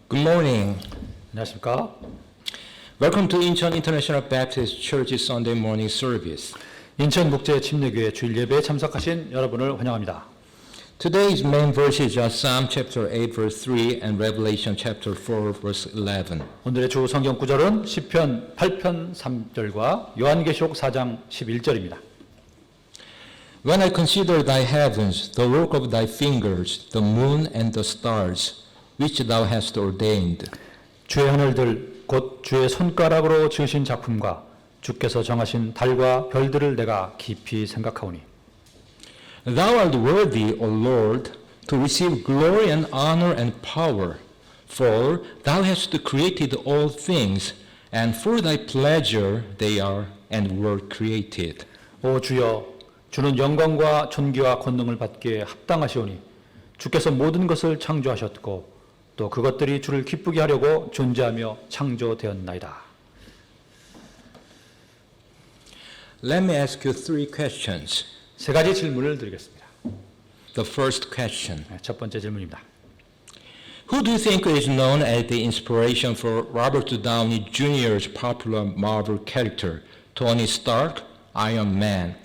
Good morning. 안녕하십니까? Welcome to Incheon International Baptist Church's Sunday morning service. 인천 국제 침례교회 주일 예배에 참석하신 여러분을 환영합니다. Today's main verses are Psalm chapter 8 verse 3 and Revelation chapter 4 verse 11. 오늘의 주 성경 구절은 시편 8편 3절과 요한계시록 4장 11절입니다. When I consider thy heavens, the work of thy fingers, the moon and the stars, which thou hast ordained. 주의 하늘들 곧 주의 손가락으로 지으신 작품과 주께서 정하신 달과 별들을 내가 깊이 생각하오니. Thou art worthy, O Lord, to receive glory and honor and power, for thou hast created all things, and for thy pleasure they are and were created. 오 주여, 주는 영광과 존귀와 권능을 받기에 합당하시오니 주께서 모든 것을 창조하셨고 또 그것들이 주를 기쁘게 하려고 존재하며 창조되었나이다. Let me ask you three questions. 세 가지 질문을 드리겠습니다. The first question. 첫 번째 질문입니다. Who do you think is known as the inspiration for Robert Downey Jr.'s popular Marvel character, Tony Stark, Iron Man?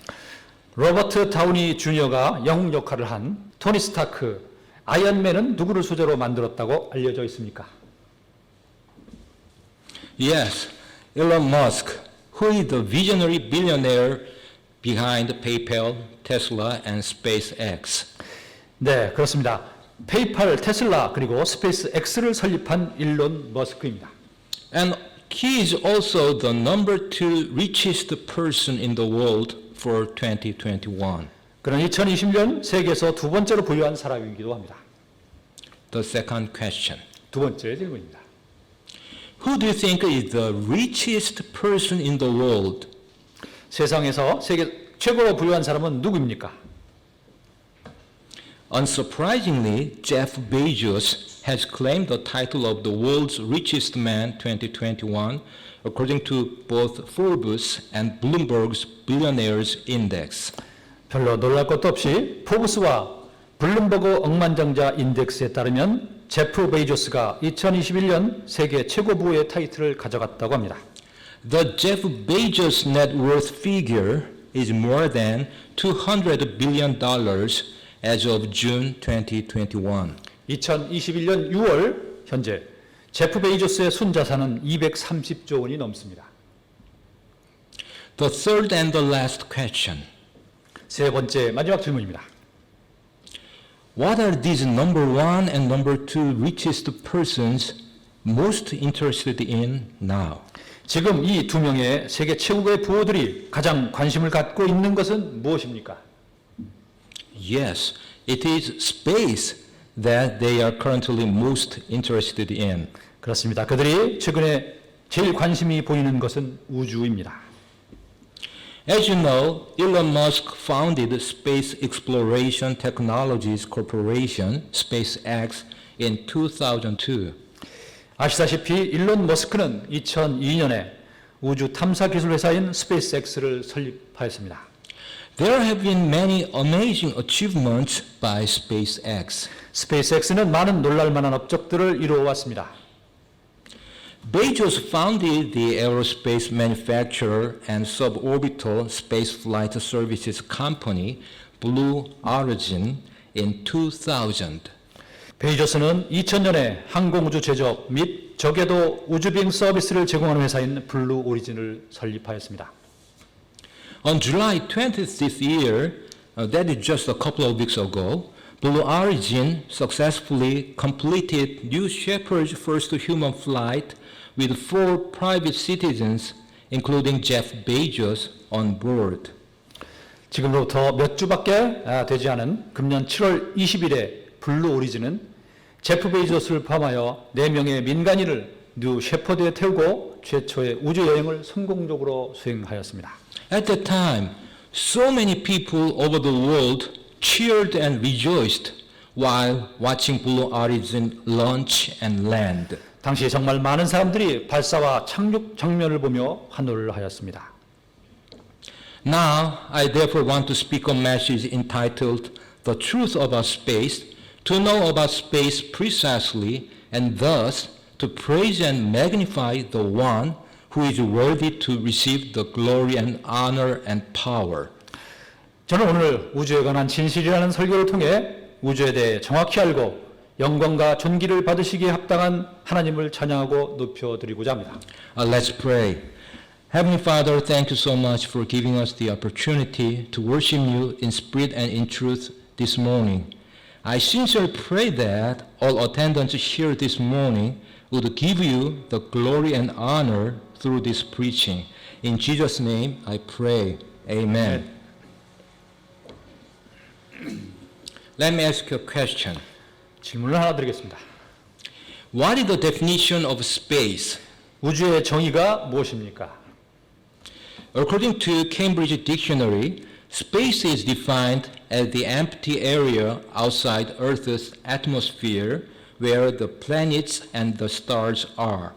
로버트 다우니 주니어가 영웅 역할을 한 토니 스타크, 아이언맨은 누구를 소재로 만들었다고 알려져 있습니까? Yes, Elon Musk, who is the visionary billionaire behind PayPal, Tesla, and SpaceX. 네, 그렇습니다. 페이팔, 테슬라, 그리고 스페이스 X를 설립한 일론 머스크입니다. And he is also the number 2 richest person in the world for 2021. 그는 2020년 세계에서 두 번째로 부유한 사람이기도 합니다. The second question. 두 번째 질문입니다. Who do you think is the richest person in the world? 세상에서 세계 최고로 부유한 사람은 누구입니까? Unsurprisingly, Jeff Bezos has claimed the title of the world's richest man 2021 according to both Forbes and Bloomberg's Billionaires Index. 별로 놀랄 것도 없이 포브스와 블룸버그 억만장자 인덱스에 따르면 제프 베이조스가 2021년 세계 최고 부의 타이틀을 가져갔다고 합니다. The Jeff Bezos net worth figure is more than $200 billion as of June 2021. 2021년 6월 현재 제프 베이조스의 순자산은 230조 원이 넘습니다. The third and the last question. 세 번째 마지막 질문입니다. What are these number 1 and number 2 richest persons most interested in now? 지금 이 두 명의 세계 최고의 부호들이 가장 관심을 갖고 있는 것은 무엇입니까? Yes, it is space that they are currently most interested in. 그렇습니다. 그들이 최근에 제일 관심이 보이는 것은 우주입니다. As you know, Elon Musk founded Space Exploration Technologies Corporation, SpaceX, in 2002. 아시다시피 일론 머스크는 2002년에 우주 탐사 기술 회사인 스페이스X를 설립하였습니다. There have been many amazing achievements by SpaceX. 스페이스X는 많은 놀랄만한 업적들을 이루어왔습니다. Bezos founded the aerospace manufacturer and suborbital spaceflight services company Blue Origin in 2000. 베이조스는 2000년에 항공우주 제조업 및 저궤도 우주비행 서비스를 제공하는 회사인 블루 오리진을 설립하였습니다. On July 20th this year, that is just a couple of weeks ago, Blue Origin successfully completed New Shepard's first human flight with 4 private citizens, including Jeff Bezos, on board. 지금로부터 몇 주밖에 되지 않은 금년 7월 20일에 블루 오리진은 제프 베이조스를 포함하여 4명의 민간인을 뉴 셰퍼드에 태우고 최초의 우주 여행을 성공적으로 수행하였습니다. At that time, so many people over the world cheered and rejoiced while watching Blue Origin launch and land. 당시 정말 많은 사람들이 발사와 착륙 장면을 보며 환호를 하였습니다. Now, I therefore want to speak a message entitled The Truth About Space, to know about space precisely and thus to praise and magnify the one who is worthy to receive the glory and honor and power. 저는 오늘 우주에 관한 진실이라는 설교를 통해 우주에 대해 정확히 알고 영광과 존귀를 받으시기에 합당한 하나님을 찬양하고 높여드리고자 합니다. Let's pray. Heavenly Father, thank you so much for giving us the opportunity to worship you in spirit and in truth this morning. I sincerely pray that all attendants here this morning would give you the glory and honor through this preaching. In Jesus' name I pray. Amen. Let me ask you a question. 질문을 하나 드리겠습니다. What is the definition of space? 우주의 정의가 무엇입니까? According to Cambridge Dictionary, space is defined as the empty area outside Earth's atmosphere where the planets and the stars are.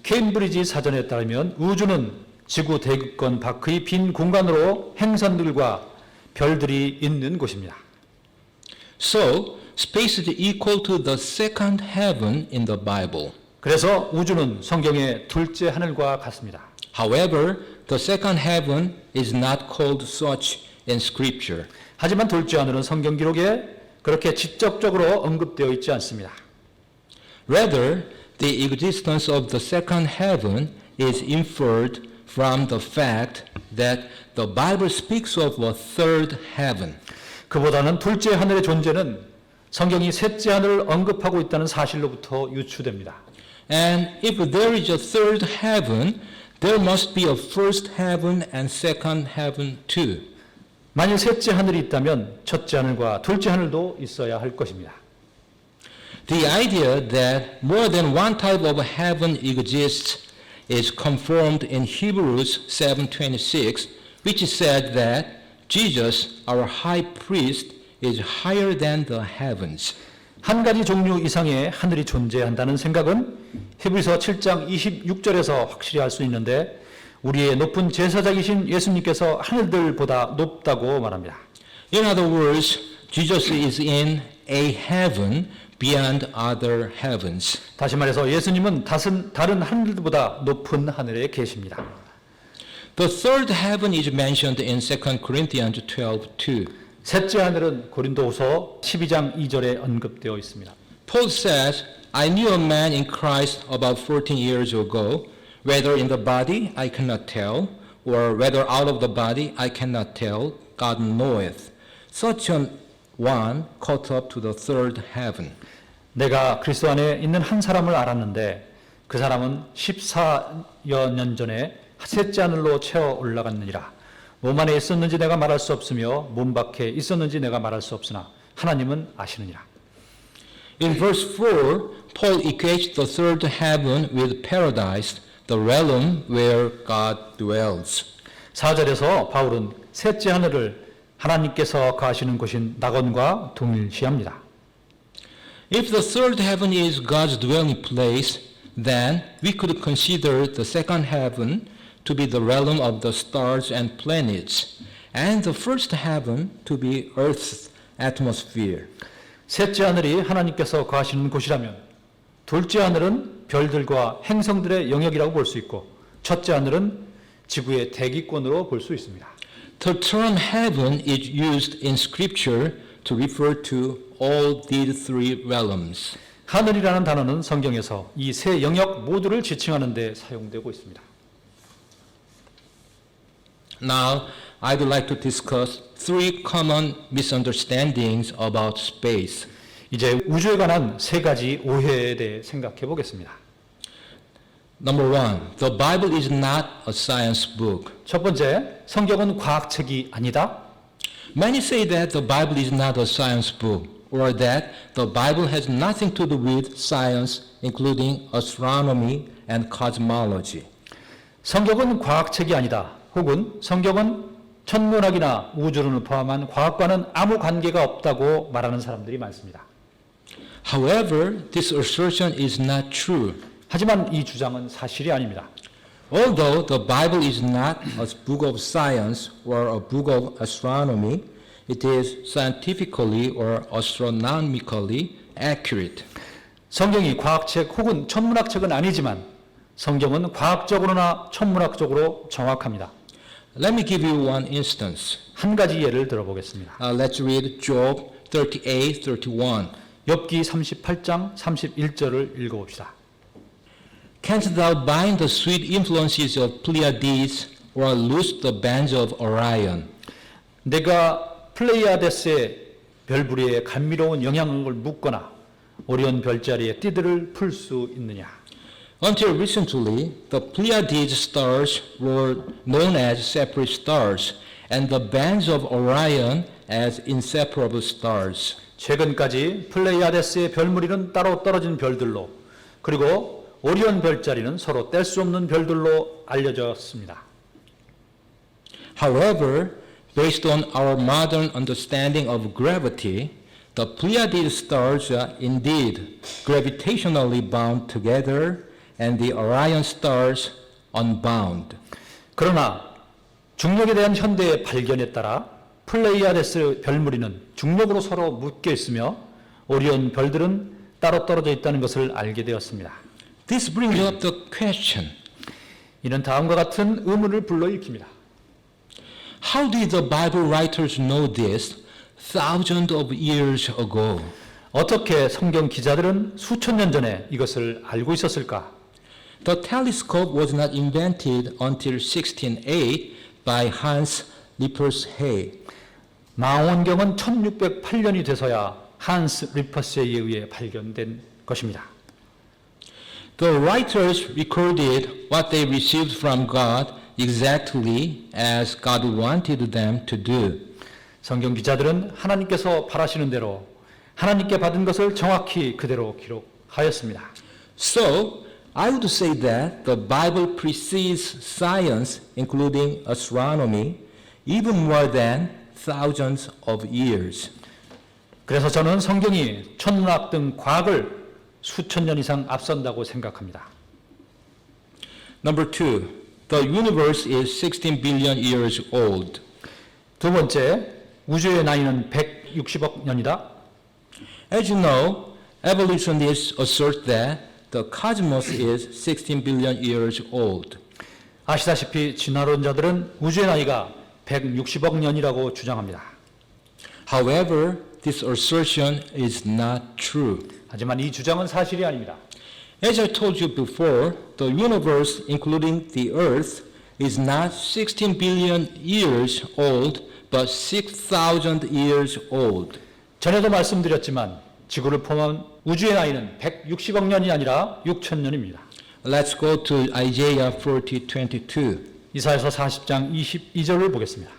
케임브리지 사전에 따르면 우주는 지구 대극권 밖의 빈 공간으로 행성들과 별들이 있는 곳입니다. So, space is equal to the second heaven in the Bible. 그래서 우주는 성경의 둘째 하늘과 같습니다. However, the second heaven is not called such in Scripture. 하지만 둘째 하늘은 성경 기록에 그렇게 직접적으로 언급되어 있지 않습니다. Rather, the existence of the second heaven is inferred from the fact that the Bible speaks of a third heaven. 그보다는 둘째 하늘의 존재는 성경이 셋째 하늘을 언급하고 있다는 사실로부터 유추됩니다. And if there is a third heaven, there must be a first heaven and second heaven too. 만일 셋째 하늘이 있다면 첫째 하늘과 둘째 하늘도 있어야 할 것입니다. The idea that more than one type of heaven exists is confirmed in Hebrews 7:26, which said that Jesus, our high priest, is higher than the heavens. 한 가지 종류 이상의 하늘이 존재한다는 생각은 히브리서 7장 26절에서 확실히 알 수 있는데 우리의 높은 제사장이신 예수님께서 하늘들보다 높다고 말합니다. In other words, Jesus is in a heaven beyond other heavens. 다시 말해서 예수님은 다른 하늘들보다 높은 하늘에 계십니다. The third heaven is mentioned in 2 Corinthians 12:2. 셋째 하늘은 고린도후서 12장 2절에 언급되어 있습니다. Paul says, I knew a man in Christ about 14 years ago, whether in the body I cannot tell, or whether out of the body I cannot tell, God knoweth. Such an one caught up to the third heaven. 내가 그리스도 안에 있는 한 사람을 알았는데 그 사람은 14여 년 전에 셋째 하늘로 채워 올라갔느니라. 몸 안에 있었는지 내가 말할 수 없으며 몸 밖에 있었는지 내가 말할 수 없으나 하나님은 아시느니라. In verse 4, Paul equates the third heaven with paradise, the realm where God dwells. 4절에서 바울은 셋째 하늘을 하나님께서 가시는 곳인 낙원과 동일시합니다. If the third heaven is God's dwelling place, then we could consider the second heaven to be the realm of the stars and planets, and the first heaven to be Earth's atmosphere. 셋째 하늘이 하나님께서 거하시는 곳이라면 둘째 하늘은 별들과 행성들의 영역이라고 볼 수 있고 첫째 하늘은 지구의 대기권으로 볼 수 있습니다. The term heaven is used in Scripture to refer to all these three realms. 하늘이라는 단어는 성경에서 이 세 영역 모두를 지칭하는 데 사용되고 있습니다. Now, I'd like to discuss three common misunderstandings about space. 이제 우주에 관한 세 가지 오해에 대해 생각해 보겠습니다. Number one, the Bible is not a science book. 첫 번째, 성경은 과학책이 아니다. Many say that the Bible is not a science book, or that the Bible has nothing to do with science, including astronomy and cosmology. 성경은 과학책이 아니다. 혹은 성경은 천문학이나 우주론을 포함한 과학과는 아무 관계가 없다고 말하는 사람들이 많습니다. However, this assertion is not true. 하지만 이 주장은 사실이 아닙니다. Although the Bible is not a book of science or a book of astronomy, it is scientifically or astronomically accurate. 성경이 과학책 혹은 천문학책은 아니지만 성경은 과학적으로나 천문학적으로 정확합니다. Let me give you one instance. 한 가지 예를 들어보겠습니다. Let's read Job 38, 31. 욥기 38장 31절을 읽어봅시다. Canst thou bind the sweet influences of Pleiades or loose the bands of Orion? 내가 플레이아데스의 별부리에 감미로운 영향을 묶거나 오리온 별자리의 띠들을 풀 수 있느냐? Until recently, the Pleiades stars were known as separate stars, and the bands of Orion as inseparable stars. 최근까지 플레이아데스의 별무리는 따로 떨어진 별들로, 그리고 오리온 별자리는 서로 뗄 수 없는 별들로 알려졌습니다. However, based on our modern understanding of gravity, the Pleiades stars are indeed gravitationally bound together, and the Orion stars unbound. 그러나 중력에 대한 현대의 발견에 따라 플레이아데스 별무리는 중력으로 서로 묶여 있으며 오리온 별들은 따로 떨어져 있다는 것을 알게 되었습니다. This brings up the question, 이는 다음과 같은 의문을 불러일으킵니다. how did the Bible writers know this thousands of years ago? 어떻게 성경 기자들은 수천 년 전에 이것을 알고 있었을까? The telescope was not invented until 1608 by Hans Lippershey. 망원경은 1608년이 돼서야 한스 리퍼스에 의해 발견된 것입니다. The writers recorded what they received from God exactly as God wanted them to do. 성경 기자들은 하나님께서 바라시는 대로 하나님께 받은 것을 정확히 그대로 기록하였습니다. So, I would say that the Bible precedes science, including astronomy, even more than thousands of years. 그래서 저는 성경이 천문학 등 과학을 수천 년 이상 앞선다고 생각합니다. Number two, the universe is 16 billion years old. 두 번째, 우주의 나이는 160억 년이다. As you know, evolutionists assert that the cosmos is 16 billion years old. 아시다시피 진화론자들은 우주의 나이가 160억 년이라고 주장합니다. However, this assertion is not true. 하지만 이 주장은 사실이 아닙니다. As I told you before, the universe, including the Earth, is not 16 billion years old, but 6,000 years old. 전에도 말씀드렸지만 지구를 포함한 우주의 나이는 160억 년이 아니라 6천 년입니다. Let's go to Isaiah 40:22. 이사야서 40장 22절을 보겠습니다.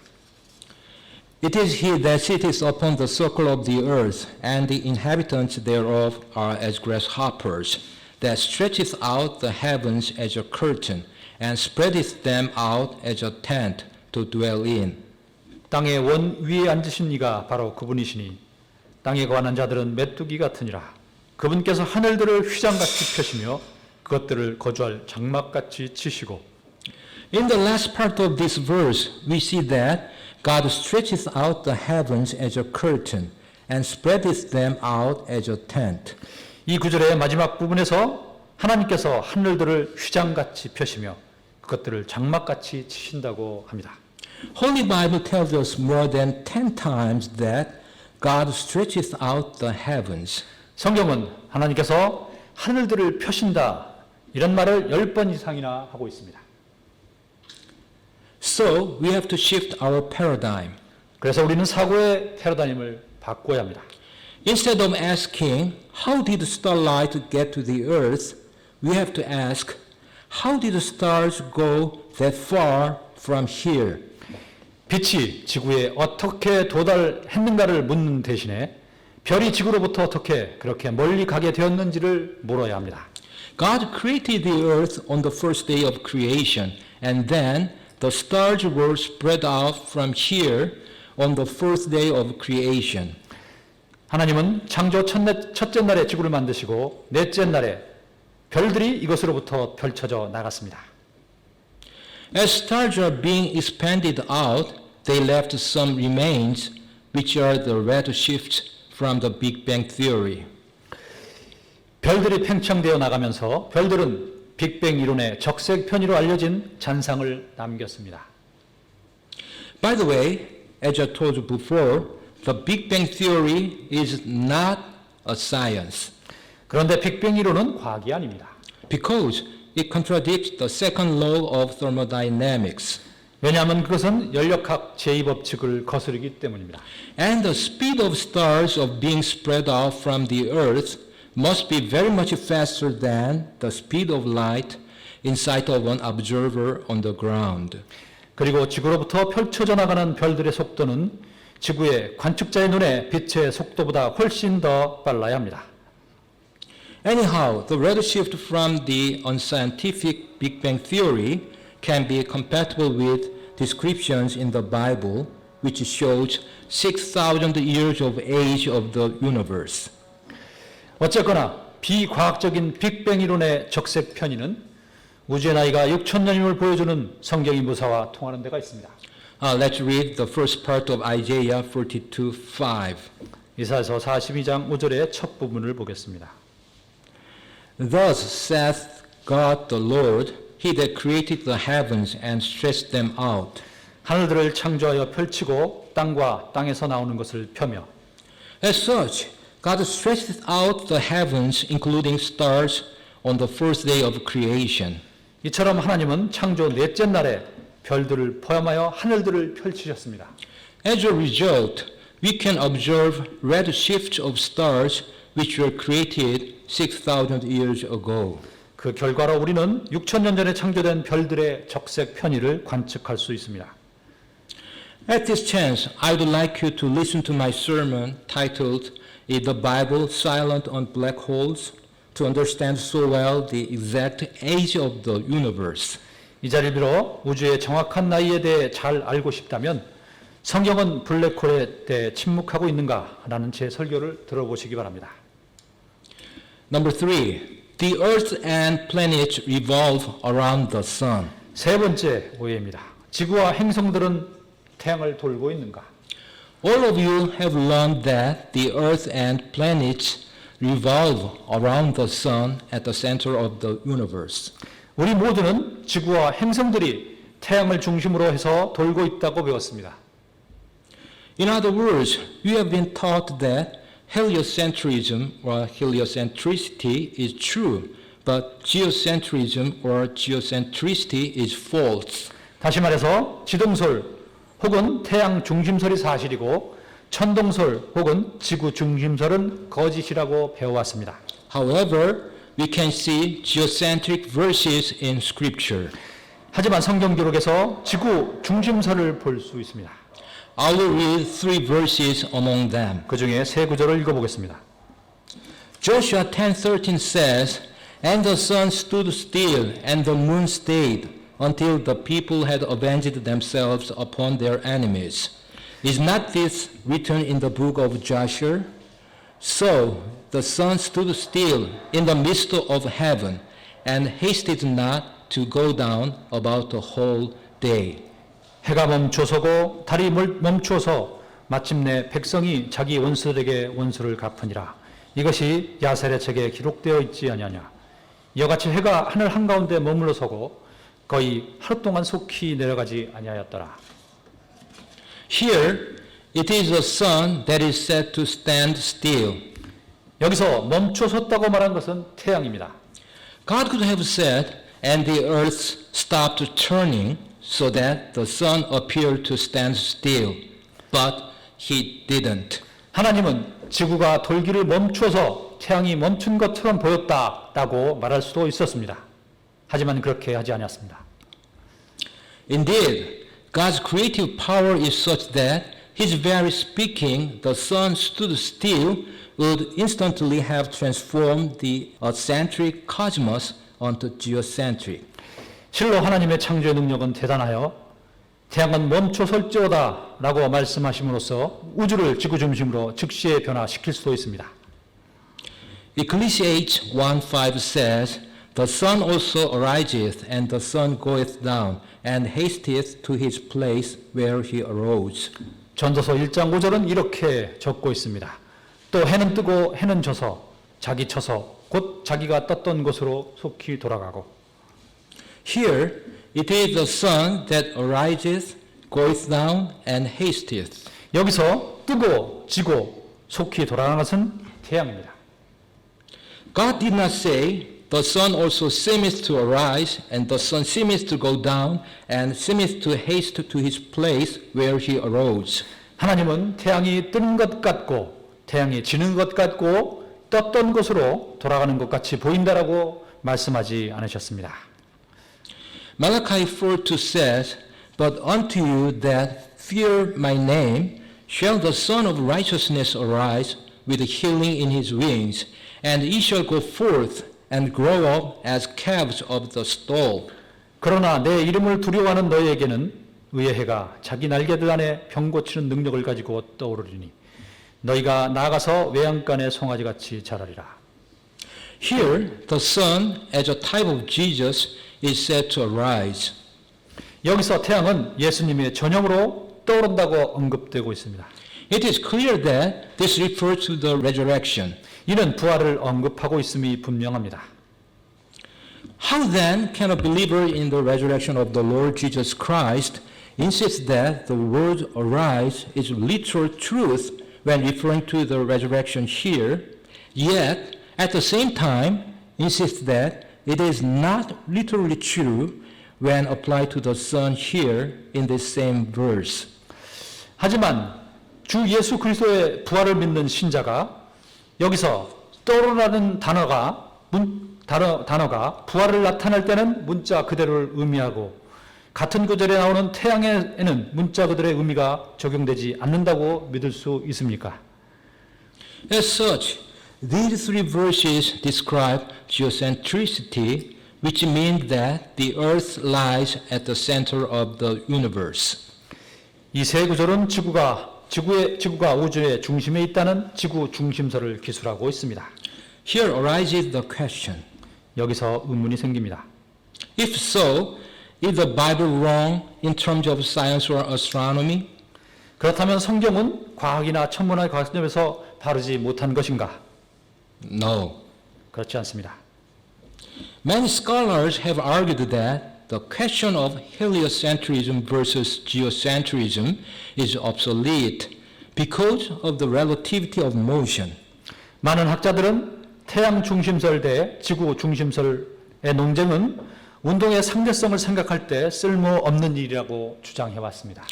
It is he that sitteth upon the circle of the earth, and the inhabitants thereof are as grasshoppers, that stretcheth out the heavens as a curtain, and spreadeth them out as a tent to dwell in. 땅의 원 위에 앉으신 이가 바로 그분이시니 땅에 거하는 자들은 메뚜기 같으니라. 그분께서 하늘들을 휘장같이 펴시며 그것들을 거주할 장막같이 치시고. In the last part of this verse, we see that God stretches out the heavens as a curtain and spreadeth them out as a tent. 이 구절의 마지막 부분에서 하나님께서 하늘들을 휘장같이 펴시며 그것들을 장막같이 치신다고 합니다. Holy Bible tells us more than 10 times that God stretches out the heavens. 성경은 하나님께서 하늘들을 펴신다 이런 말을 10번 이상이나 하고 있습니다. So we have to shift our paradigm. 그래서 우리는 사고의 패러다임을 바꿔야 합니다. Instead of asking, how did starlight get to the earth, we have to ask, how did the stars go that far from here? 빛이 지구에 어떻게 도달했는가를 묻는 대신에 별이 지구로부터 어떻게 그렇게 멀리 가게 되었는지를 물어야 합니다. God created the earth on the first day of creation, and then the stars were spread out from here on the first day of creation. 하나님은 창조 첫째 날에 지구를 만드시고 넷째 날에 별들이 이것으로부터 펼쳐져 나갔습니다. As stars are being expanded out, they left some remains, which are the redshifts from the Big Bang Theory. 별들이 팽창되어 나가면서 별들은 빅뱅 이론의 적색 편의로 알려진 잔상을 남겼습니다. By the way, as I told you before, the Big Bang Theory is not a science 그런데 빅뱅 이론은 과학이 아닙니다. because it contradicts the second law of thermodynamics. 왜냐하면 그것은 연력학 제2법칙을 거스르기 때문입니다. And the speed of stars of being spread out from the Earth must be very much faster than the speed of light in sight of an observer on the ground. 그리고 지구로부터 펼쳐져 나가는 별들의 속도는 지구의 관측자의 눈에 빛의 속도보다 훨씬 더 빨라야 합니다. Anyhow, the redshift from the unscientific Big Bang theory can be compatible with descriptions in the Bible which shows 6,000 years of age of the universe. 어쨌거나 비과학적인 빅뱅 이론의 적색 편의는 우주의 나이가 6,000년임을 보여주는 성경의 묘사와 통하는 데가 있습니다. Let's read the first part of Isaiah 42:5. 이사야서 42장 5절의 첫 부분을 보겠습니다. Thus saith God the Lord, He that created the heavens and stretched them out. 하늘들을 창조하여 펼치고 땅과 땅에서 나오는 것을 펴며 As such, God stretched out the heavens, including stars, on the first day of creation. 이처럼 하나님은 창조 넷째 날에 별들을 포함하여 하늘들을 펼치셨습니다. As a result, we can observe red shifts of stars which were created 6,000 years ago. 그 결과로 우리는 6,000년 전에 창조된 별들의 적색 편의를 관측할 수 있습니다. At this chance, I would like you to listen to my sermon titled "Is the Bible Silent on Black Holes?" to understand so well the exact age of the universe. 이 자리를 빌어 우주의 정확한 나이에 대해 잘 알고 싶다면 성경은 블랙홀에 대해 침묵하고 있는가라는 제 설교를 들어보시기 바랍니다. Number 3. The Earth and planets revolve around the sun. 세 번째 오해입니다. 지구와 행성들은 태양을 돌고 있는가? All of you have learned that the Earth and planets revolve around the sun at the center of the universe. 우리 모두는 지구와 행성들이 태양을 중심으로 해서 돌고 있다고 배웠습니다. In other words, you have been taught that heliocentrism or heliocentricity is true, but geocentrism or geocentricity is false. 다시 말해서 지동설 혹은 태양 중심설이 사실이고 천동설 혹은 지구 중심설은 거짓이라고 배워왔습니다. However, we can see geocentric verses in Scripture. 하지만 성경 기록에서 지구 중심설을 볼 수 있습니다. I will read 3 verses among them. 그 중에 세 구절을 읽어보겠습니다. Joshua 10:13 says, "And the sun stood still, and the moon stayed, until the people had avenged themselves upon their enemies. Is not this written in the book of Joshua? So the sun stood still in the midst of heaven, and hasted not to go down about the whole day." 해가 멈춰서고 달이 멈추어서 마침내 백성이 자기 원수들에게 원수를 갚으니라. 이것이 야셀의 책에 기록되어 있지 아니하냐. 이와 같이 해가 하늘 한가운데 머물러 서고 거의 하루 동안 속히 내려가지 아니하였더라. Here it is the sun that is said to stand still. 여기서 멈춰 섰다고 말한 것은 태양입니다. God could have said, "And the earth stopped turning," so that the sun appeared to stand still, but he didn't. 하나님은 지구가 돌기를 멈춰서 태양이 멈춘 것처럼 보였다라고 말할 수도 있었습니다. 하지만 그렇게 하지 않았습니다. Indeed, God's creative power is such that His very speaking, the sun stood still, would instantly have transformed the eccentric cosmos onto geocentric. 실로 하나님의 창조의 능력은 대단하여 태양은 멈춰설지어다 라고 말씀하심으로써 우주를 지구 중심으로 즉시에 변화시킬 수도 있습니다. Ecclesiastes 1:5 says, "The sun also ariseth, and the sun goeth down, and hasteth to his place where he arose." 전도서 1장 5절은 이렇게 적고 있습니다. 또 해는 뜨고 해는 져서 자기 처서 곧 자기가 떴던 곳으로 속히 돌아가고 Here, it is the sun that arises, goes down, and hasteth. 여기서 뜨고 지고 속히 돌아가는 것은 태양입니다. God did not say, the sun also seemeth to arise, and the sun seemeth to go down, and seemeth to haste to his place where he arose. 하나님은 태양이 뜨는 것 같고 태양이 지는 것 같고 떴던 곳으로 돌아가는 것 같이 보인다라고 말씀하지 않으셨습니다. Malachi 4:2 says, But unto you that fear my name shall the Son of Righteousness arise with healing in his wings, and ye shall go forth and grow up as calves of the stall. 그러나 내 이름을 두려워하는 너희에게는 의의 해가 자기 날개들 안에 병 고치는 능력을 가지고 떠오르리니 너희가 나아가서 외양간의 송아지같이 자라리라. Here, the sun, as a type of Jesus, is said to arise. 여기서 태양은 예수님의 전형으로 떠오른다고 언급되고 있습니다. It is clear that this refers to the resurrection. 이는 부활을 언급하고 있음이 분명합니다. How then can a believer in the resurrection of the Lord Jesus Christ insist that the word arise is literal truth when referring to the resurrection here, yet at the same time insist that it is not literally true when applied to the Son here in this same verse? 하지만 주 예수 그리스도의 부활을 믿는 신자가 여기서 떠오르라는 단어가 부활을 나타낼 때는 문자 그대로를 의미하고 같은 구절에 나오는 태양에는 문자 그대로의 의미가 적용되지 않는다고 믿을 수 있습니까? As such, these three verses describe geocentricity, which means that the earth lies at the center of the universe. 이 세 구절은 지구가 우주의 중심에 있다는 지구 중심설을 기술하고 있습니다. Here arises the question. 여기서 의문이 생깁니다. If so, is the Bible wrong in terms of science or astronomy? 그렇다면 성경은 과학이나 천문학 관점에서 바르지 못한 것인가? No. 그렇지 않습니다. Many scholars have argued that the question of heliocentrism versus geocentrism is obsolete because of the relativity of motion. 많은 학자들은 태양 중심설 대 지구 중심설의 논쟁은 운동의 상대성을 생각할 때 쓸모없는 일이라고 주장해 왔습니다.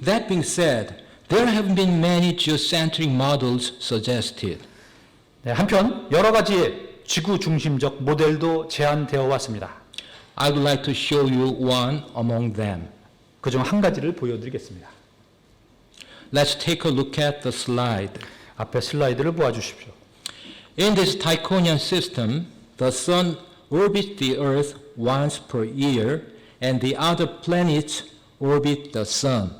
That being said, there have been many geocentric models suggested. 네, 한편 여러 가지의 지구 중심적 모델도 제안되어 왔습니다. I would like to show you one among them. 그중 한 가지를 보여드리겠습니다. Let's take a look at the slide. 앞에 슬라이드를 보아주십시오. In this Tychonian system, the sun orbits the earth once per year, and the other planets orbit the sun.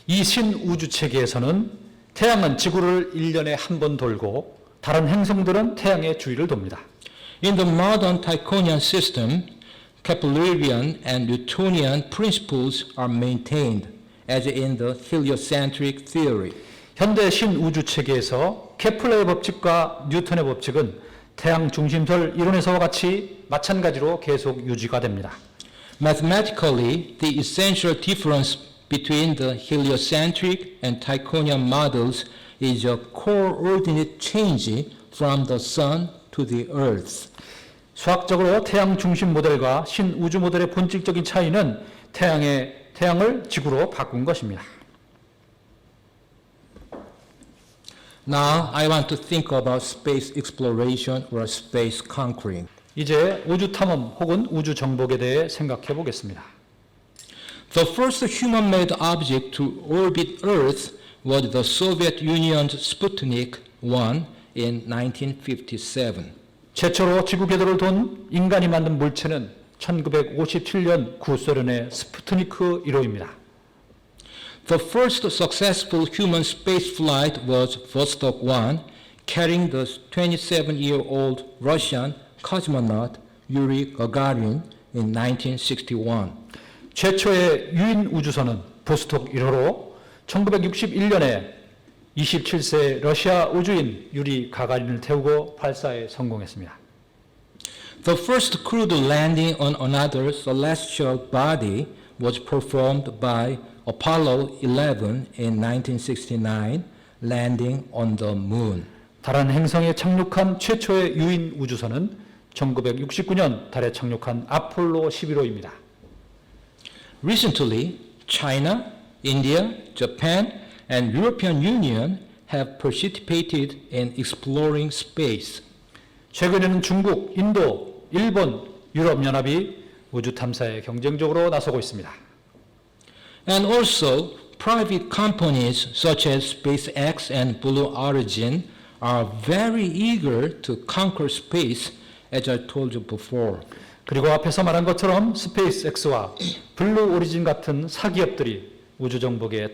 이 신우주 체계에서는 태양은 지구를 1년에 한 번 돌고 다른 행성들은 태양의 주위를 돕니다. In the modern Tychonian system, Keplerian and Newtonian principles are maintained, as in the heliocentric theory. 현대 신우주 체계에서 케플러의 법칙과 뉴턴의 법칙은 태양 중심설 이론에서와 같이 마찬가지로 계속 유지가 됩니다. Mathematically, the essential difference between the heliocentric and Tychonian models is a coordinate change from the sun to the earth. 수학적으로 태양 중심 모델과 신우주 모델의 본질적인 차이는 태양을 지구로 바꾼 것입니다. Now, I want to think about space exploration or space conquering. 이제 우주 탐험 혹은 우주 정복에 대해 생각해 보겠습니다. The first human-made object to orbit Earth was the Soviet Union's Sputnik 1 in 1957. 최초로 지구 궤도를 돈 인간이 만든 물체는 1957년 구소련의 스푸트니크 1호입니다. The first successful human spaceflight was Vostok 1, carrying the 27-year-old Russian cosmonaut Yuri Gagarin in 1961. 최초의 유인 우주선은 보스톡 1호로 1961년에 27세 러시아 우주인 유리 가가린을 태우고 발사에 성공했습니다. The first crewed landing on another celestial body was performed by Apollo 11 in 1969, landing on the moon. 다른 행성에 착륙한 최초의 유인 우주선은 1969년 달에 착륙한 아폴로 11호입니다. Recently, China, India, Japan, and European Union have participated in exploring space. 최근에는 중국, 인도, 일본, 유럽연합이 우주 탐사에 경쟁적으로 나서고 있습니다. And also, private companies such as SpaceX and Blue Origin are very eager to conquer space, as I told you before. 그리고 앞에서 말한 것처럼 스페이스X와 블루 오리진 같은 사기업들이 우주 정복에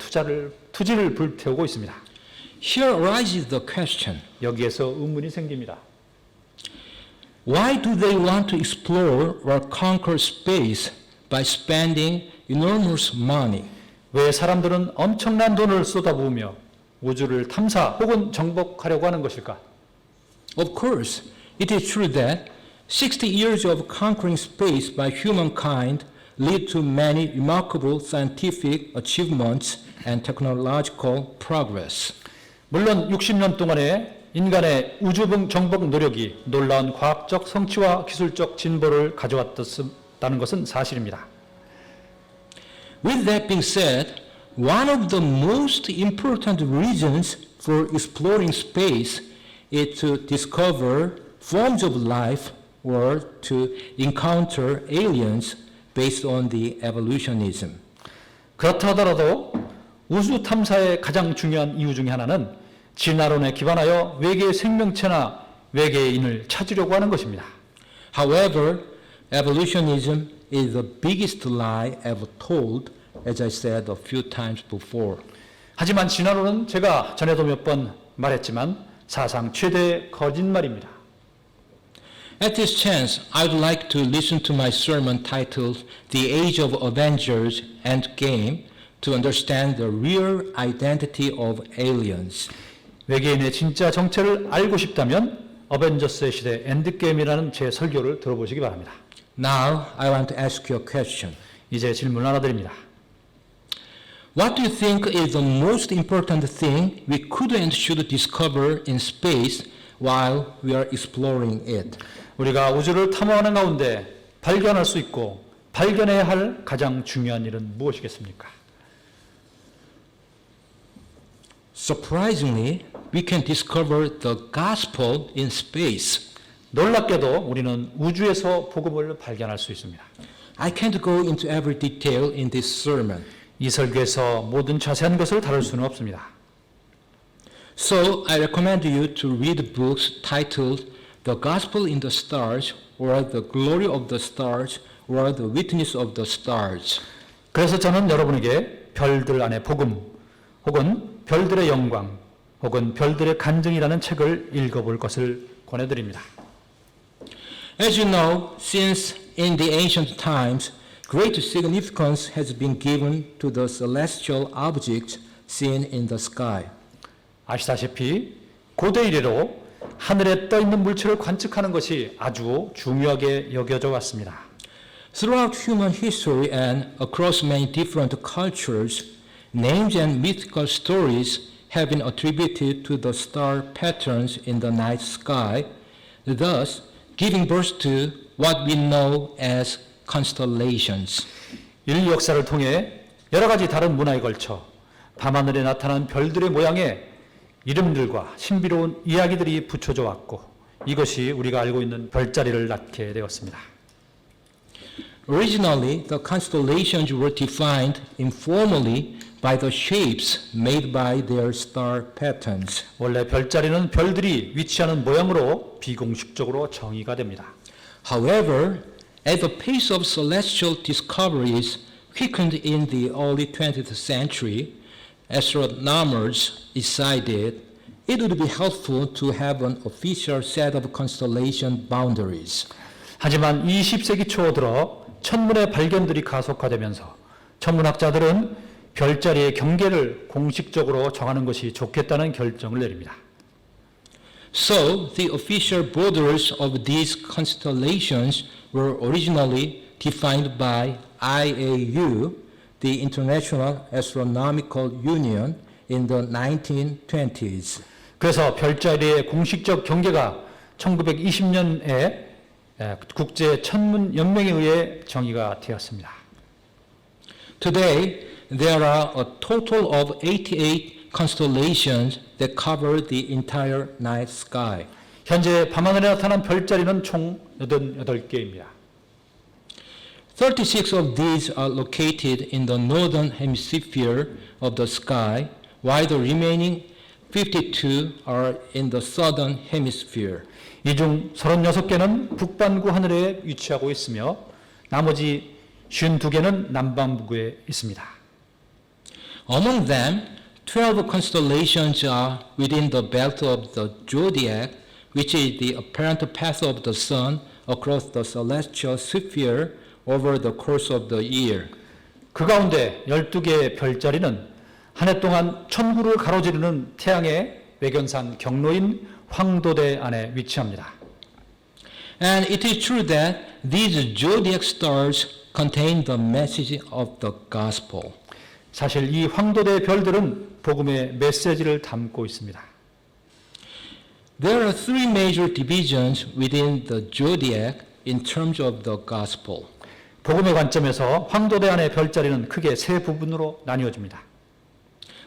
투지를 불태우고 있습니다. Here arises the question, 여기에서 의문이 생깁니다. why do they want to explore or conquer space by spending enormous money? 왜 사람들은 엄청난 돈을 쏟아부으며 우주를 탐사 혹은 정복하려고 하는 것일까? Of course, it is true that 60 years of conquering space by humankind lead to many remarkable scientific achievements and technological progress. 물론 60년 동안의 인간의 우주 정복 노력이 놀라운 과학적 성취와 기술적 진보를 가져왔다는 것은 사실입니다. With that being said, one of the most important reasons for exploring space is to discover forms of life or to encounter aliens based on the evolutionism. 그렇다 하더라도 우주 탐사의 가장 중요한 이유 중에 하나는 진화론에 기반하여 외계 생명체나 외계인을 찾으려고 하는 것입니다. However, evolutionism is the biggest lie ever told, as I said a few times before. 하지만 진화론은 제가 전에도 몇 번 말했지만 사상 최대의 거짓말입니다. At this chance, I'd like to listen to my sermon titled The Age of Avengers Endgame to understand the real identity of aliens. 외계인의 진짜 정체를 알고 싶다면 어벤져스의 시대 엔드게임이라는 제 설교를 들어보시기 바랍니다. Now, I want to ask you a question. 이제 질문 하나 드립니다. What do you think is the most important thing we could and should discover in space while we are exploring it? 우리가 우주를 탐험하는 가운데 발견할 수 있고 발견해야 할 가장 중요한 일은 무엇이겠습니까? Surprisingly, we can discover the gospel in space. 놀랍게도 우리는 우주에서 복음을 발견할 수 있습니다. I can't go into every detail in this sermon. 이 설교에서 모든 자세한 것을 다룰 수는 없습니다. So I recommend you to read books titled The Gospel in the Stars or The Glory of the Stars or The Witness of the Stars. 그래서 저는 여러분에게 별들 안의 복음 혹은 별들의 영광 혹은 별들의 간증이라는 책을 읽어볼 것을 권해드립니다. As you know, since in the ancient times, great significance has been given to the celestial objects seen in the sky. 아시다시피 고대 이래로 하늘에 떠 있는 물체를 관측하는 것이 아주 중요하게 여겨져 왔습니다. Throughout human history and across many different cultures, names and mythical stories have been attributed to the star patterns in the night sky, thus giving birth to what we know as constellations. 인류 역사를 통해 여러 가지 다른 문화에 걸쳐 밤하늘에 나타난 별들의 모양에 이름들과 신비로운 이야기들이 붙여져 왔고 이것이 우리가 알고 있는 별자리를 낳게 되었습니다. Originally, the constellations were defined informally by the shapes made by their star patterns. 원래 별자리는 별들이 위치하는 모양으로 비공식적으로 정의가 됩니다. However, as the pace of celestial discoveries quickened in the early 20th century, astronomers decided it would be helpful to have an official set of constellation boundaries. 하지만 20세기 초 들어 천문의 발견들이 가속화되면서 천문학자들은 별자리의 경계를 공식적으로 정하는 것이 좋겠다는 결정을 내립니다. So, the official borders of these constellations were originally defined by IAU, the International Astronomical Union, in the 1920s. 그래서 별자리의 공식적 경계가 1920년에 국제 천문 연맹에 의해 정의가 되었습니다. Today, there are a total of 88 constellations that cover the entire night sky. 현재 밤하늘에 나타난 별자리는 총 88개입니다. 36 of these are located in the northern hemisphere of the sky, while the remaining 52 are in the southern hemisphere. 이 중 36개는 북반구 하늘에 위치하고 있으며 나머지 52개는 남반구에 있습니다. Among them, 12 constellations are within the belt of the zodiac, which is the apparent path of the sun across the celestial sphere over the course of the year. 그 가운데 12개의 별자리는 한 해 동안 천구를 가로지르는 태양의 외견상 경로인 황도대 안에 위치합니다. And it is true that these zodiac stars contain the message of the gospel. 사실 이 황도대 별들은 복음의 메시지를 담고 있습니다. There are three major divisions within the zodiac in terms of the gospel. 복음의 관점에서 황도대 안의 별자리는 크게 세 부분으로 나뉘어집니다.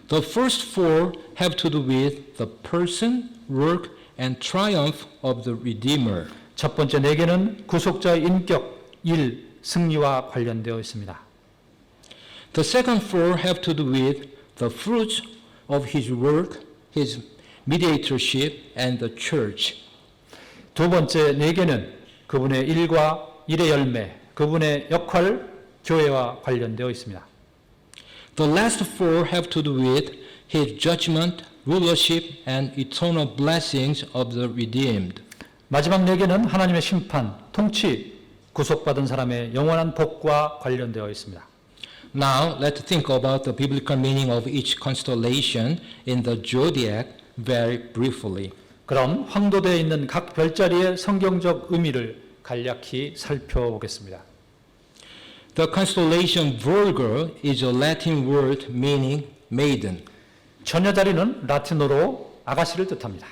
The first four have to do with the person, work, and triumph of the Redeemer. 첫 번째 네 개는 구속자의 인격, 일, 승리와 관련되어 있습니다. The second four have to do with the fruits of his work, his mediatorship, and the church. 두 번째 네 개는 그분의 일과 일의 열매, 그분의 역할, 교회와 관련되어 있습니다. The last four have to do with his judgment, rulership, and eternal blessings of the redeemed. 마지막 네 개는 하나님의 심판, 통치, 구속받은 사람의 영원한 복과 관련되어 있습니다. Now, let's think about the biblical meaning of each constellation in the zodiac very briefly. 그럼 황도대에 있는 각 별자리의 성경적 의미를 간략히 살펴보겠습니다. The constellation Virgo is a Latin word meaning maiden. 처녀자리는 라틴어로 아가씨를 뜻합니다.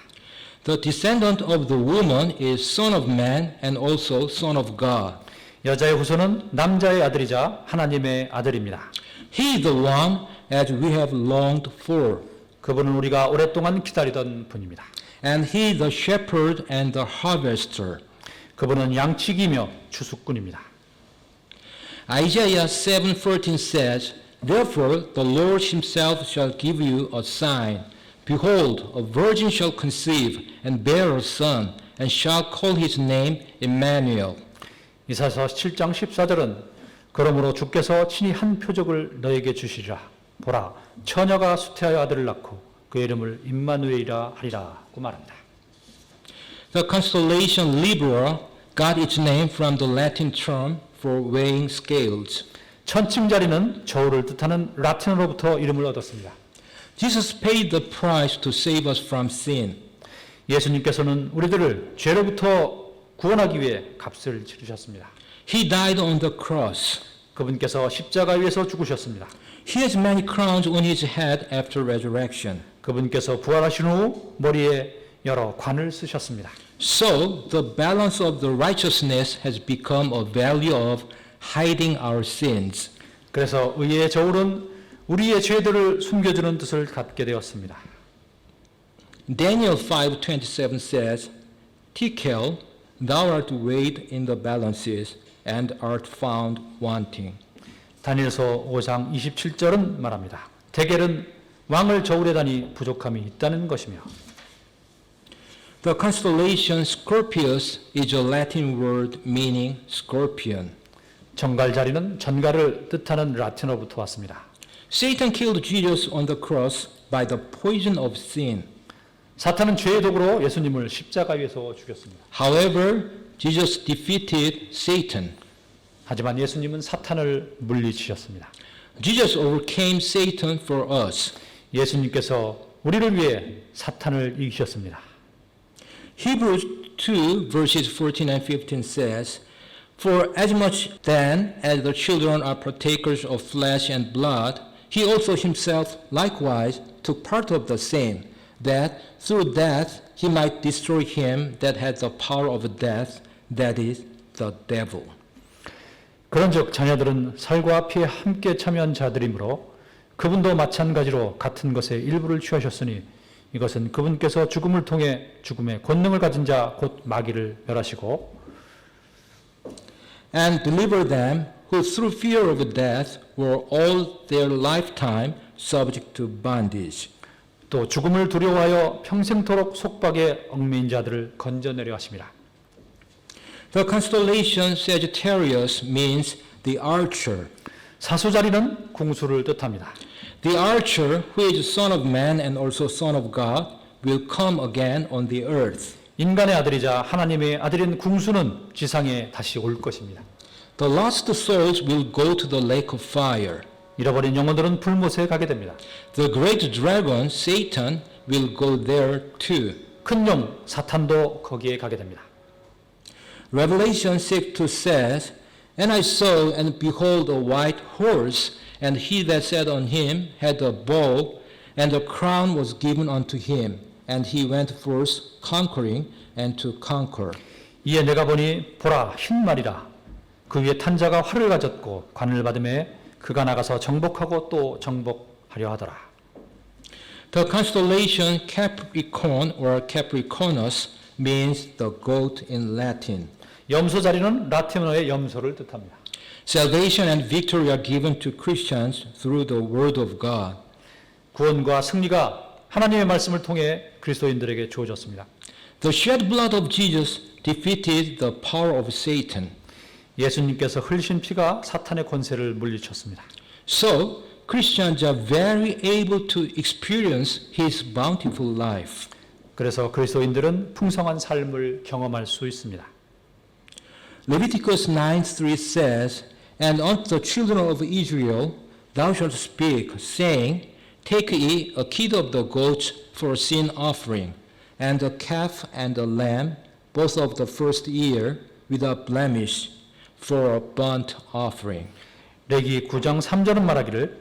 The descendant of the woman is son of man and also son of God. 여자의 후손은 남자의 아들이자 하나님의 아들입니다. He is the one as we have longed for. 그분은 우리가 오랫동안 기다리던 분입니다. And he is the shepherd and the harvester. 그분은 양치기며 추수꾼입니다. Isaiah 7:14 says, Therefore the Lord himself shall give you a sign. Behold, a virgin shall conceive and bear a son, and shall call his name Emmanuel. 이사야서 7장 14절은 그러므로 주께서 친히 한 표적을 너에게 주시리라. 보라, 처녀가 수태하여 아들을 낳고 그 이름을 임마누엘이라 하리라고 말합니다. The constellation Libra got its name from the Latin term for weighing scales. 천칭자리는 저울을 뜻하는 라틴어로부터 이름을 얻었습니다. Jesus paid the price to save us from sin. 예수님께서는 우리들을 죄로부터 구원하기 위해 값을 치르셨습니다. He died on the cross. 그분께서 십자가 위에서 죽으셨습니다. He has many crowns on his head after resurrection. 그분께서 부활하신 후 머리에 여러 관을 쓰셨습니다. So the balance of the righteousness has become a value of hiding our sins. 그래서 의의 저울은 우리의 죄들을 숨겨주는 뜻을 갖게 되었습니다. Daniel 5:27 says, Tekel, thou art weighed in the balances and art found wanting. 다니엘서 5장 27절은 말합니다. 대겔은 왕을 저울에 다니 부족함이 있다는 것이며. The constellation Scorpius is a Latin word meaning scorpion. 전갈자리는 전갈을 뜻하는 라틴어부터 왔습니다. Satan killed Jesus on the cross by the poison of sin. 사탄은 죄의 도구로 예수님을 십자가 위에서 죽였습니다. However, Jesus defeated Satan. 하지만 예수님은 사탄을 물리치셨습니다. Jesus overcame Satan for us. 예수님께서 우리를 위해 사탄을 이기셨습니다. Hebrews 2 verses 14 and 15 says, For as much then as the children are partakers of flesh and blood, he also himself likewise took part of the same, that through death he might destroy him that had the power of death, that is, the devil. 그런즉 자녀들은 살과 피에 함께 참여한 자들이므로 그분도 마찬가지로 같은 것에 일부를 취하셨으니 이것은 그분께서 죽음을 통해 죽음의 권능을 가진 자 곧 마귀를 멸하시고 And deliver them who through fear of death were all their lifetime subject to bondage. 또 죽음을 두려워하여 평생토록 속박에 얽매인 자들을 건져내려 하심이라. The constellation Sagittarius means the archer. 사수자리는 궁수를 뜻합니다. The archer, who is son of man and also son of God, will come again on the earth. 인간의 아들이자 하나님의 아들인 궁수는 지상에 다시 올 것입니다. The lost souls will go to the lake of fire. 잃어버린 영혼들은 불못에 가게 됩니다. The great dragon, Satan, will go there too. 큰 영 사탄도 거기에 가게 됩니다. Revelation 6:2 says, And I saw and behold a white horse, and he that sat on him had a bow, and a crown was given unto him, and he went forth conquering and to conquer. 이에 내가 보니 보라 흰 말이라 그 위에 탄 자가 활을 가졌고 관을 받음에 그가 나가서 정복하고 또 정복하려 하더라. The constellation Capricorn or Capricornus means the goat in Latin. 염소 자리는 라틴어의 염소를 뜻합니다. Salvation and victory are given to Christians through the word of God. 구원과 승리가 하나님의 말씀을 통해 그리스도인들에게 주어졌습니다. The shed blood of Jesus defeated the power of Satan. 예수님께서 흘리신 피가 사탄의 권세를 물리쳤습니다. So, Christians are very able to experience his bountiful life. 그래서 그리스도인들은 풍성한 삶을 경험할 수 있습니다. Leviticus 9:3 says, And unto the children of Israel thou shalt speak, saying, Take ye a kid of the goats for a sin offering, and a calf and a lamb, both of the first year, without blemish, for a burnt offering. 레기 9장 3절은 말하기를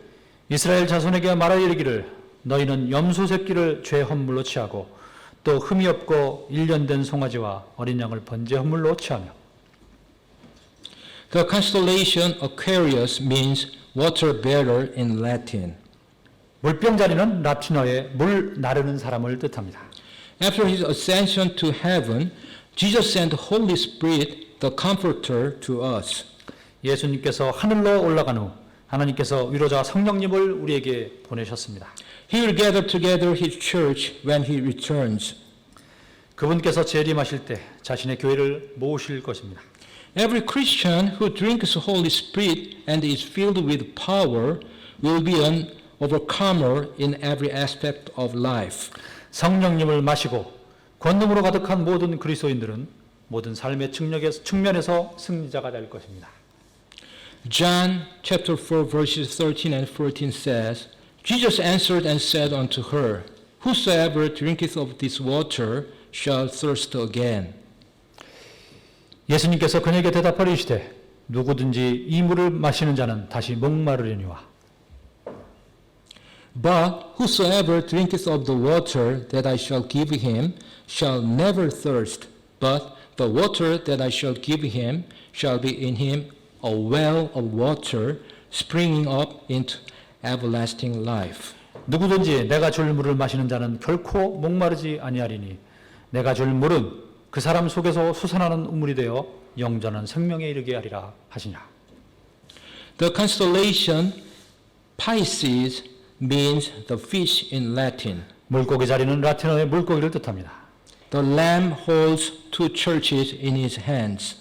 이스라엘 자손에게 말하여 이르기를 너희는 염소 새끼를 죄 헌물로 취하고 또 흠이 없고 1년 된 송아지와 어린 양을 번제 헌물로 취하며. The constellation Aquarius means water bearer in Latin. 물병 자리는 라틴어의 물 나르는 사람을 뜻합니다. After his ascension to heaven, Jesus sent the Holy Spirit, the Comforter, to us. 예수님께서 하늘로 올라간 후 하나님께서 위로자 성령님을 우리에게 보내셨습니다. He will gather together his church when he returns. 그분께서 재림하실 때 자신의 교회를 모으실 것입니다. Every Christian who drinks the Holy Spirit and is filled with power will be an overcomer in every aspect of life. 성령님을 마시고 권능으로 가득한 모든 그리스도인들은 모든 삶의 측면에서 승리자가 될 것입니다. John chapter 4 verses 13 and 14 says, Jesus answered and said unto her, Whosoever drinketh of this water shall thirst again. 예수님께서 그에게 대답하여 이르시되 누구든지 이 물을 마시는 자는 다시 목마르려니와 But whosoever drinketh of the water that I shall give him shall never thirst, but the water that I shall give him shall be in him a well of water springing up into everlasting life. 누구든지 내가 줄 물을 마시는 자는 결코 목마르지 아니하리니 내가 줄 물은 그 사람 속에서 솟아나는 우물이 되어 영전한 생명에 이르게 하리라 하시냐. The constellation Pisces means the fish in Latin. 물고기 자리는 라틴어의 물고기를 뜻합니다. The lamb holds two churches in his hands.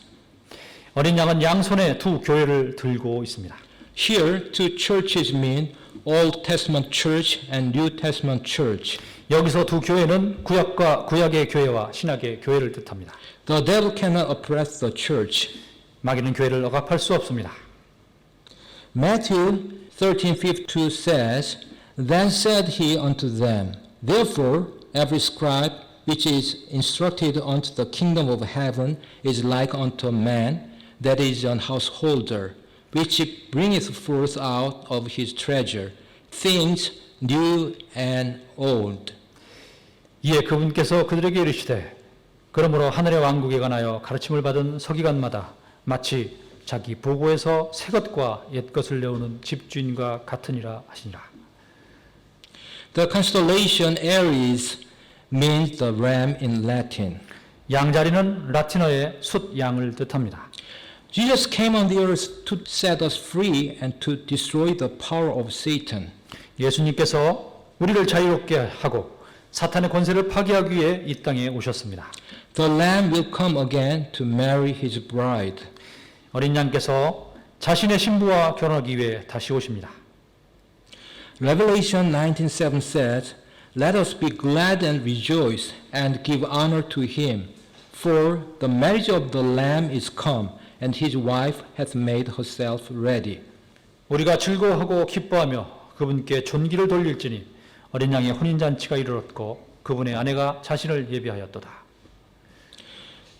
어린 양은 양손에 두 교회를 들고 있습니다. Here, two churches mean Old Testament Church and New Testament Church. 여기서 두 교회는 구약의 교회와 신약의 교회를 뜻합니다. The devil cannot oppress the church. 마귀는 교회를 억압할 수 없습니다. Matthew 13:52 says, Then said he unto them, Therefore every scribe which is instructed unto the kingdom of heaven is like unto a man that is an householder, which bringeth forth out of his treasure things new and old. 이에 그분께서 그들에게 이르시되 그러므로 하늘의 왕국에 관하여 가르침을 받은 서기관마다 마치 자기 보고에서 새 것과 옛 것을 내오는 집주인과 같으니라 하시니라. The constellation Aries means the ram in Latin. 양자리는 라틴어의 숫 양을 뜻합니다. Jesus came on the earth to set us free and to destroy the power of Satan. 예수님께서 우리를 자유롭게 하고 사탄의 권세를 파괴하기 위해 이 땅에 오셨습니다. The Lamb will come again to marry his bride. 어린 양께서 자신의 신부와 결혼하기 위해 다시 오십니다. Revelation 19:7 says, "Let us be glad and rejoice and give honor to him, for the marriage of the Lamb is come, and his wife hath made herself ready." 우리가 즐거워하고 기뻐하며 그분께 존귀를 돌릴지니 어린 양의 혼인잔치가 이르렀고 그분의 아내가 자신을 예비하였도다.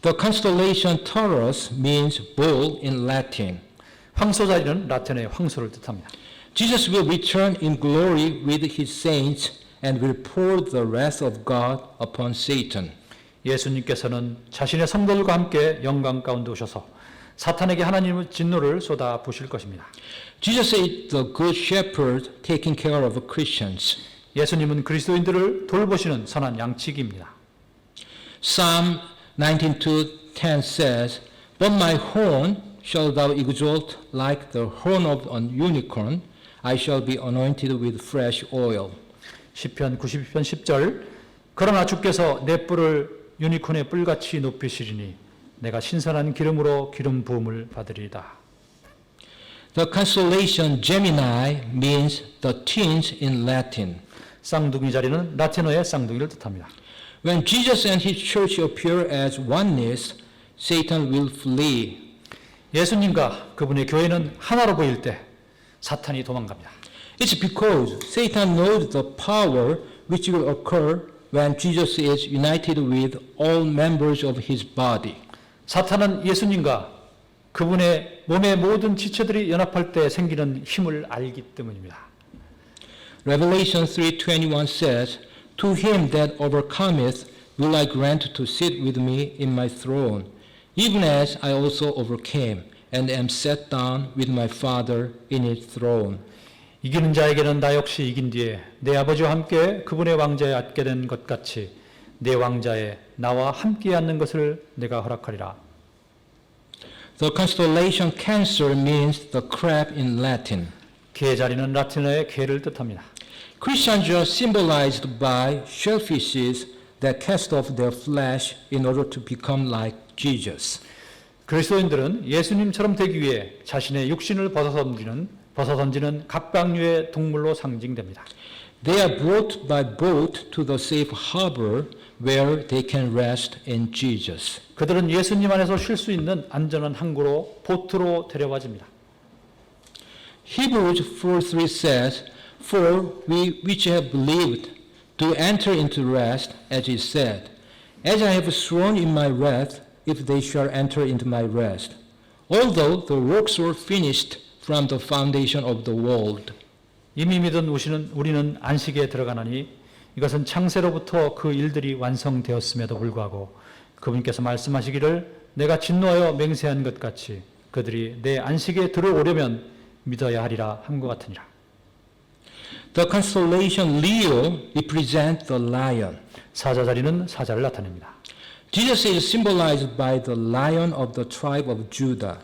The constellation Taurus means bull in Latin. 황소자리는 라틴어의 황소를 뜻합니다. Jesus will return in glory with his saints and will pour the wrath of God upon Satan. 예수님께서는 자신의 성도들과 함께 영광 가운데 오셔서 사탄에게 하나님의 진노를 쏟아 부실 것입니다. Jesus is the good shepherd taking care of Christians. 예수님은 그리스도인들을 돌보시는 선한 양치기입니다. Psalm 19:10 says, "But my horn shall thou exalt like the horn of an unicorn. I shall be anointed with fresh oil." 시편 92편 10절 그러나 주께서 내 뿔을 유니콘의 뿔같이 높이시리니 내가 신선한 기름으로 기름 부음을 받으리이다. The constellation Gemini means the twins in Latin. 쌍둥이 자리는 라틴어의 쌍둥이를 뜻합니다. When Jesus and his church appear as oneness, Satan will flee. 예수님과 그분의 교회는 하나로 보일 때 사탄이 도망갑니다. It's because Satan knows the power which will occur when Jesus is united with all members of his body. 사탄은 예수님과 그분의 몸의 모든 지체들이 연합할 때 생기는 힘을 알기 때문입니다. Revelation 3:21 says, "To him that overcometh will I grant to sit with me in my throne, even as I also overcame, and am set down with my Father in his throne." 이기는 자에게는 나 역시 이긴 뒤에 내 아버지와 함께 그분의 왕자에 앉게 된 것 같이 내 왕자에 나와 함께 앉는 것을 내가 허락하리라. The constellation Cancer means the crab in Latin. 개 자리는 라틴어의 개를 뜻합니다. Christians are symbolized by shellfishes that cast off their flesh in order to become like Jesus. 그리스도인들은 예수님처럼 되기 위해 자신의 육신을 벗어던지는 각각류의 동물로 상징됩니다. They are brought by boat to the safe harbor where they can rest in Jesus. 그들은 예수님 안에서 쉴 수 있는 안전한 항구로 보트로 데려와집니다. Hebrews 4:3 says, "For we which have believed do enter into rest, as is said, as I have sworn in my wrath, if they shall enter into my rest, although the works were finished from the foundation of the world." 이미 믿은 우리는 안식에 들어가나니 이것은 창세로부터 그 일들이 완성되었음에도 불구하고 그분께서 말씀하시기를 내가 진노하여 맹세한 것 같이 그들이 내 안식에 들어오려면 믿어야 하리라 함과 같으니라. The constellation Leo represents the lion. 사자 자리는 사자를 나타냅니다. Jesus is symbolized by the lion of the tribe of Judah.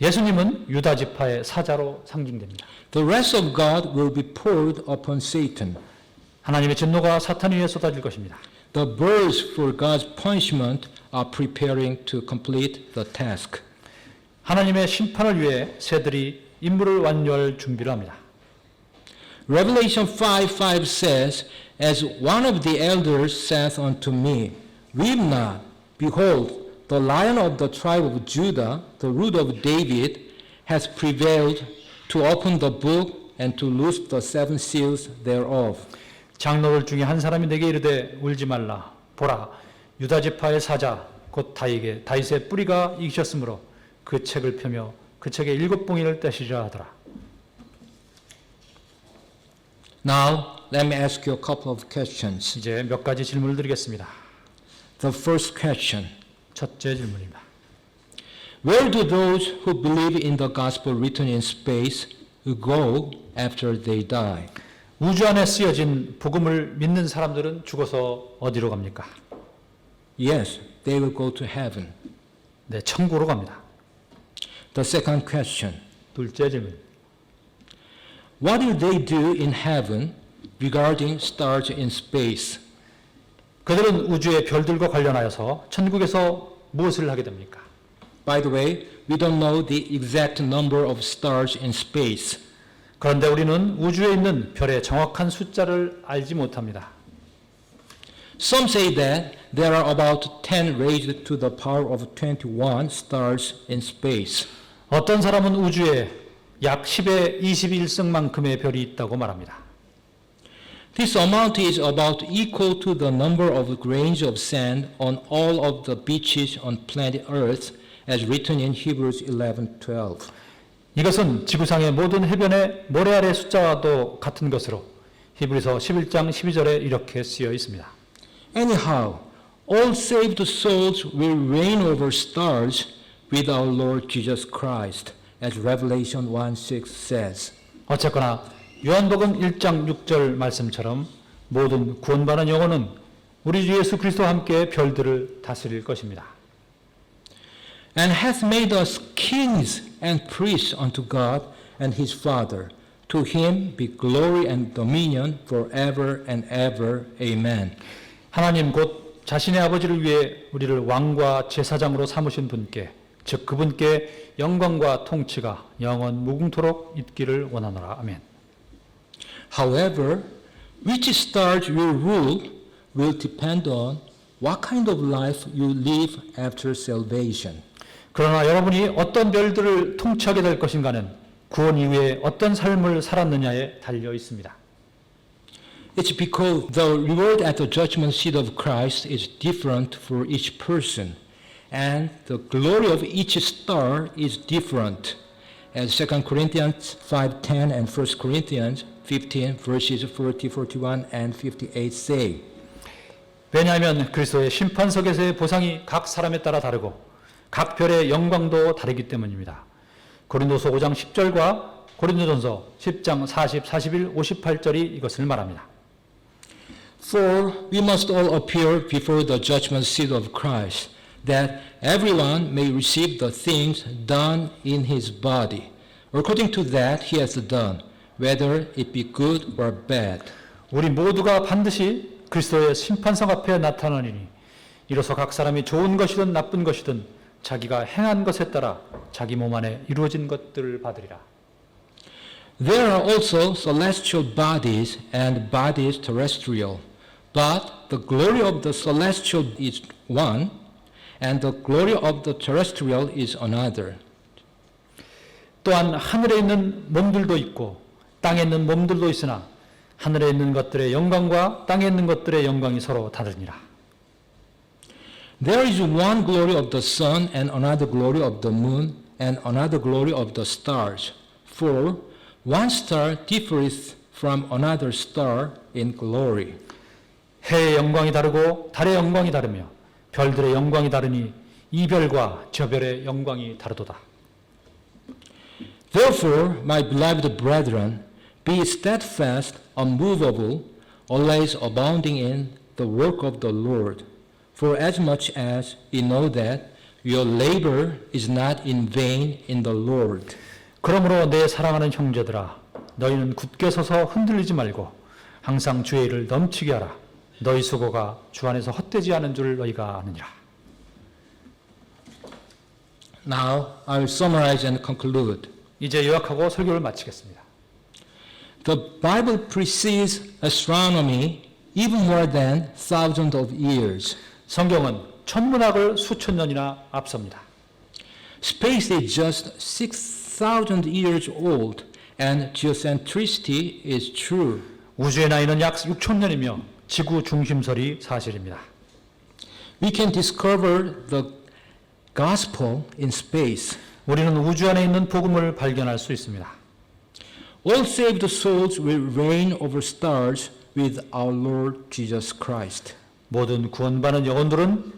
예수님은 유다 지파의 사자로 상징됩니다. The wrath of God will be poured upon Satan. 하나님의 진노가 사탄 위에 쏟아질 것입니다. The birds for God's punishment are preparing to complete the task. 하나님의 심판을 위해 새들이 임무를 완료할 준비를 합니다. Revelation 5:5 says, "As one of the elders saith unto me, Weep not, behold, the Lion of the tribe of Judah, the root of David, has prevailed to open the book and to loose the seven seals thereof." 장로들 중에 한 사람이 내게 이르되 울지 말라. 보라 유다 지파의 사자 곧 다윗의 뿌리가 이기셨으므로 그 책을 펴며 그 책의 7봉인을 떼시려 하더라. Now, let me ask you a couple of questions. 이제 몇 가지 질문을 드리겠습니다. The first question. 첫째 질문입니다. Where do those who believe in the gospel written in space go after they die? 우주 안에 쓰여진 복음을 믿는 사람들은 죽어서 어디로 갑니까? Yes, they will go to heaven. 네, 천국으로 갑니다. The second question. 둘째 질문. What will they do in heaven regarding stars in space? 그들은 우주의 별들과 관련하여서 천국에서 무엇을 하게 됩니까? By the way, we don't know the exact number of stars in space. 그런데 우리는 우주에 있는 별의 정확한 숫자를 알지 못합니다. Some say that there are about 10 raised to the power of 21 stars in space. 어떤 사람은 우주에 약 10의 21승만큼의 별이 있다고 말합니다. This amount is about equal to the number of grains of sand on all of the beaches on planet Earth, as written in Hebrews 11:12. 이것은 지구상의 모든 해변의 모래알의 숫자와도 같은 것으로 히브리서 11장 12절에 이렇게 쓰여 있습니다. Anyhow, all saved souls will reign over stars with our Lord Jesus Christ, as Revelation 1:6 says. 어쨌거나 요한복음 1장 6절 말씀처럼 모든 구원받은 영혼은 우리 주 예수 그리스도와 함께 별들을 다스릴 것입니다. And hath made us kings and priests unto God and his Father. To him be glory and dominion forever and ever. Amen. 하나님 곧 자신의 아버지를 위해 우리를 왕과 제사장으로 삼으신 분께 즉 그분께 영광과 통치가 영원 무궁토록 있기를 원하노라. 아멘. However, which stars will rule will depend on what kind of life you live after salvation. 그러나 여러분이 어떤 별들을 통치하게 될 것인가는 구원 이후에 어떤 삶을 살았느냐에 달려 있습니다. It's because the reward at the judgment seat of Christ is different for each person, and the glory of each star is different, as 2 Corinthians 5:10 and 1 Corinthians 15 verses 40, 41, and 58 say. 왜냐하면 그리스도의 심판석에서의 보상이 각 사람에 따라 다르고 각 별의 영광도 다르기 때문입니다. 고린도서 5장 10절과 고린도전서 10장 40, 41, 58절이 이것을 말합니다. For we must all appear before the judgment seat of Christ, that everyone may receive the things done in his body, according to that he has done, whether it be good or bad. 우리 모두가 반드시 그리스도의 심판석 앞에 나타나리니 이로써 각 사람이 좋은 것이든 나쁜 것이든 자기가 행한 것에 따라 자기 몸 안에 이루어진 것들을 받으리라. There are also celestial bodies and bodies terrestrial, but the glory of the celestial is one, and the glory of the terrestrial is another. 또한 하늘에 있는 몸들도 있고 땅에 있는 몸들도 있으나 하늘에 있는 것들의 영광과 땅에 있는 것들의 영광이 서로 다르니라. There is one glory of the sun and another glory of the moon and another glory of the stars. For one star differeth from another star in glory. 해의 영광이 다르고 달의 영광이 다르며 별들의 영광이 다르니 이 별과 저 별의 영광이 다르도다. Therefore, my beloved brethren, be steadfast, unmovable, always abounding in the work of the Lord. For as much as you know that your labor is not in vain in the Lord. 그러므로 내 사랑하는 형제들아 너희는 굳게 서서 흔들리지 말고 항상 주의 일을 넘치게 하라. 너희 수고가 주 안에서 헛되지 않은 줄 너희가 아느니라. Now I will summarize and conclude. 이제 요약하고 설교를 마치겠습니다. The Bible precedes astronomy even more than thousands of years. 성경은 천문학을 수천 년이나 앞섭니다. Space is just 6,000 years old, and geocentricity is true. 우주의 나이는 약 6천 년이며 지구 중심설이 사실입니다. We can discover the gospel in space. 우리는 우주 안에 있는 복음을 발견할 수 있습니다. All saved souls will reign over stars with our Lord Jesus Christ. 모든 구원받은 영혼들은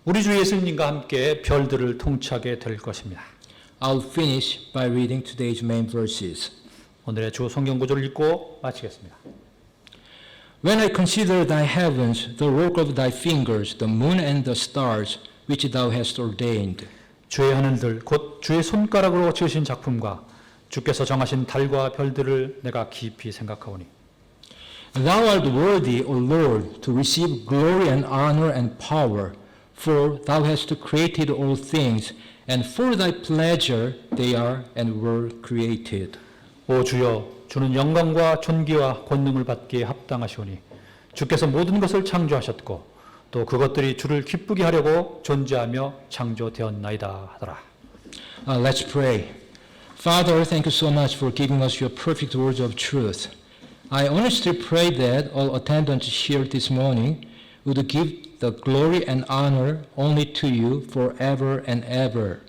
우리 주 예수님과 함께 별들을 통치하게 될 것입니다. I'll finish by reading today's main verses. 오늘의 주 성경 구절을 읽고 마치겠습니다. When I consider thy heavens, the work of thy fingers, the moon and the stars, which thou hast ordained. 주의 하늘들 곧 주의 손가락으로 지으신 작품과 주께서 정하신 달과 별들을 내가 깊이 생각하오니 Thou art worthy, O Lord, to receive glory and honor and power, for thou hast created all things, and for thy pleasure they are and were created. 오 주여 주는 영광과 존귀와 권능을 받기에 합당하시오니 주께서 모든 것을 창조하셨고 또 그것들이 주를 기쁘게 하려고 존재하며 창조되었나이다 하더라. Let's pray. Father, thank you so much for giving us your perfect words of truth. I honestly pray that all attendants here this morning would give the glory and honor only to you forever and ever.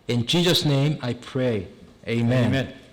In Jesus' name I pray. Amen. 아멘.